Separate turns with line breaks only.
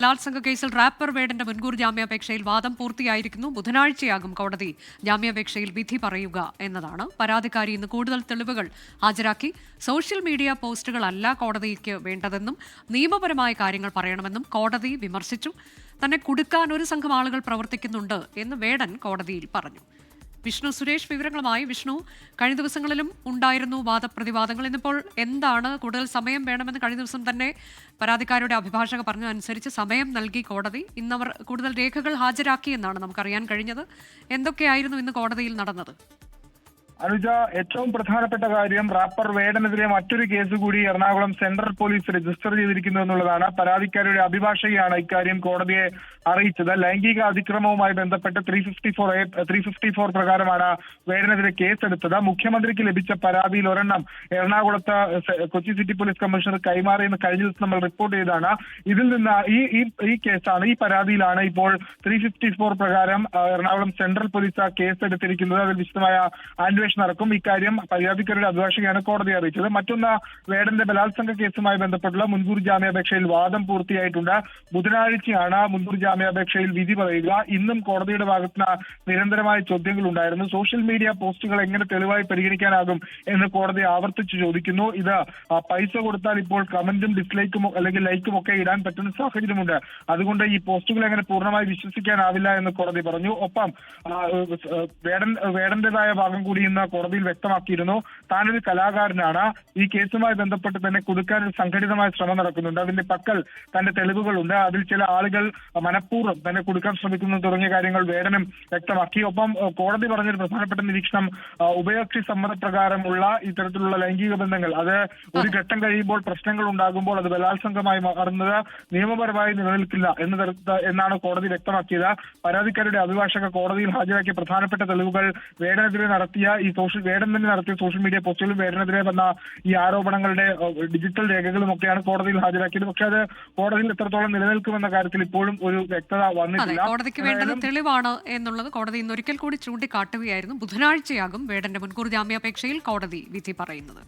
ബലാത്സംഗ കേസിൽ റാപ്പർ വേടന്റെ മുൻകൂർ ജാമ്യാപേക്ഷയിൽ വാദം പൂർത്തിയായിരിക്കുന്നു. ബുധനാഴ്ചയാകും കോടതി ജാമ്യാപേക്ഷയിൽ വിധി പറയുക എന്നതാണ്. പരാതിക്കാരി ഇന്ന് കൂടുതൽ തെളിവുകൾ ഹാജരാക്കി. സോഷ്യൽ മീഡിയ പോസ്റ്റുകളല്ല കോടതിക്ക് വേണ്ടതെന്നും നിയമപരമായ കാര്യങ്ങൾ പറയണമെന്നും കോടതി വിമർശിച്ചു. തന്നെ കുടുക്കാൻ ഒരു സംഘം ആളുകൾ പ്രവർത്തിക്കുന്നുണ്ട് എന്ന് വേടൻ കോടതിയിൽ പറഞ്ഞു. വിഷ്ണു സുരേഷ് വിവരങ്ങളുമായി. വിഷ്ണു, കഴിഞ്ഞ ദിവസങ്ങളിലും ഉണ്ടായിരുന്നു വാദപ്രതിവാദങ്ങൾ. ഇന്നിപ്പോൾ എന്താണ്? കൂടുതൽ സമയം വേണമെന്ന് കഴിഞ്ഞ ദിവസം തന്നെ പരാതിക്കാരുടെ അഭിഭാഷക പറഞ്ഞതനുസരിച്ച് സമയം നൽകി കോടതി. ഇന്നവർ കൂടുതൽ രേഖകൾ ഹാജരാക്കിയെന്നാണ് നമുക്കറിയാൻ കഴിഞ്ഞത്. എന്തൊക്കെയായിരുന്നു ഇന്ന് കോടതിയിൽ നടന്നത്?
അനുജ, ഏറ്റവും പ്രധാനപ്പെട്ട കാര്യം റാപ്പർ വേടനെതിരെ മറ്റൊരു കേസ് കൂടി എറണാകുളം സെൻട്രൽ പോലീസ് രജിസ്റ്റർ ചെയ്തിരിക്കുന്നു എന്നുള്ളതാണ്. പരാതിക്കാരുടെ അഭിഭാഷകയാണ് ഇക്കാര്യം കോടതിയെ അറിയിച്ചത്. ലൈംഗിക അതിക്രമവുമായി ബന്ധപ്പെട്ട് 354 പ്രകാരമാണ് വേടനെതിരെ കേസെടുത്തത്. മുഖ്യമന്ത്രിക്ക് ലഭിച്ച പരാതിയിൽ ഒരെണ്ണം എറണാകുളത്ത് കൊച്ചി സിറ്റി പോലീസ് കമ്മീഷണർ കൈമാറിയെന്ന് കഴിഞ്ഞ ദിവസം നമ്മൾ റിപ്പോർട്ട് ചെയ്തതാണ്. ഇതിൽ നിന്ന് ഈ കേസാണ്, ഈ പരാതിയിലാണ് ഇപ്പോൾ 354 പ്രകാരം എറണാകുളം സെൻട്രൽ പോലീസ് കേസെടുത്തിരിക്കുന്നത്. അതിൽ വിശദമായ അന്വേഷണം നടക്കും. ഇക്കാര്യം പരാതിക്കാരുടെ അഭിഭാഷകയാണ് കോടതിയെ അറിയിച്ചത്. മറ്റൊന്ന്, വേടന്റെ ബലാത്സംഗ കേസുമായി ബന്ധപ്പെട്ടുള്ള മുൻകൂർ ജാമ്യാപേക്ഷയിൽ വാദം പൂർത്തിയായിട്ടുണ്ട്. ബുധനാഴ്ചയാണ് മുൻകൂർ ജാമ്യാപേക്ഷയിൽ വിധി പറയുക. ഇന്നും കോടതിയുടെ ഭാഗത്തുനിന്ന് നിരന്തരമായ ചോദ്യങ്ങൾ ഉണ്ടായിരുന്നു. സോഷ്യൽ മീഡിയ പോസ്റ്റുകൾ എങ്ങനെ തെളിവായി പരിഗണിക്കാനാകും എന്ന് കോടതി ആവർത്തിച്ച് ചോദിക്കുന്നു. ഇത് പൈസ കൊടുത്താൽ ഇപ്പോൾ കമന്റും ഡിസ്ലൈക്കും അല്ലെങ്കിൽ ലൈക്കും ഒക്കെ ഇടാൻ പറ്റുന്ന സാഹചര്യമുണ്ട്. അതുകൊണ്ട് ഈ പോസ്റ്റുകൾ എങ്ങനെ പൂർണ്ണമായി വിശ്വസിക്കാനാവില്ല എന്ന് കോടതി പറഞ്ഞു. ഒപ്പം വേടന്റേതായ ഭാഗം കൂടി ഇന്ന് കോടതിയിൽ വ്യക്തമാക്കിയിരുന്നു. താനൊരു കലാകാരനാണ്. ഈ കേസുമായി ബന്ധപ്പെട്ട് തന്നെ കുടുക്കാൻ ഒരു സംഘടിതമായ ശ്രമം നടക്കുന്നുണ്ട്. അതിന്റെ പക്കൽ തന്റെ തെളിവുകളുണ്ട്. അതിൽ ചില ആളുകൾ മനഃപൂർവ്വം തന്നെ കുടുക്കാൻ ശ്രമിക്കുന്നു തുടങ്ങിയ കാര്യങ്ങൾ വേടനും വ്യക്തമാക്കി. ഒപ്പം കോടതി പറഞ്ഞൊരു പ്രധാനപ്പെട്ട നിരീക്ഷണം, ഉഭയകക്ഷി സമ്മതപ്രകാരമുള്ള ഇത്തരത്തിലുള്ള ലൈംഗിക ബന്ധങ്ങൾ അത് ഒരു ഘട്ടം കഴിയുമ്പോൾ പ്രശ്നങ്ങൾ ഉണ്ടാകുമ്പോൾ അത് ബലാത്സംഗമായി മാറുന്നത് നിയമപരമായി നിലനിൽക്കില്ല എന്നാണ് കോടതി വ്യക്തമാക്കിയത്. പരാതിക്കാരുടെ അഭിഭാഷക കോടതിയിൽ ഹാജരാക്കിയ പ്രധാനപ്പെട്ട തെളിവുകൾ വേടനെതിരെ നടത്തിയ വേടൻ തന്നെ നടത്തിയ സോഷ്യൽ മീഡിയ പോസ്റ്റുകളും വേടനെതിരെ വന്ന ഈ ആരോപണങ്ങളുടെ ഡിജിറ്റൽ രേഖകളും ഒക്കെയാണ് കോടതിയിൽ ഹാജരാക്കിയത്. പക്ഷെ അത് കോടതിയിൽ എത്രത്തോളം നിലനിൽക്കുമെന്ന കാര്യത്തിൽ ഇപ്പോഴും ഒരു വ്യക്തത വന്നിട്ടില്ല.
കോടതിക്ക് വേണ്ടത് തെളിവാണ് എന്നുള്ളത് കോടതി ഇന്ന് ഒരിക്കൽ കൂടി ചൂണ്ടിക്കാട്ടുകയായിരുന്നു. ബുധനാഴ്ചയാകും വേടന്റെ മുൻകൂർ ജാമ്യാപേക്ഷയിൽ കോടതി വിധി പറയുന്നത്.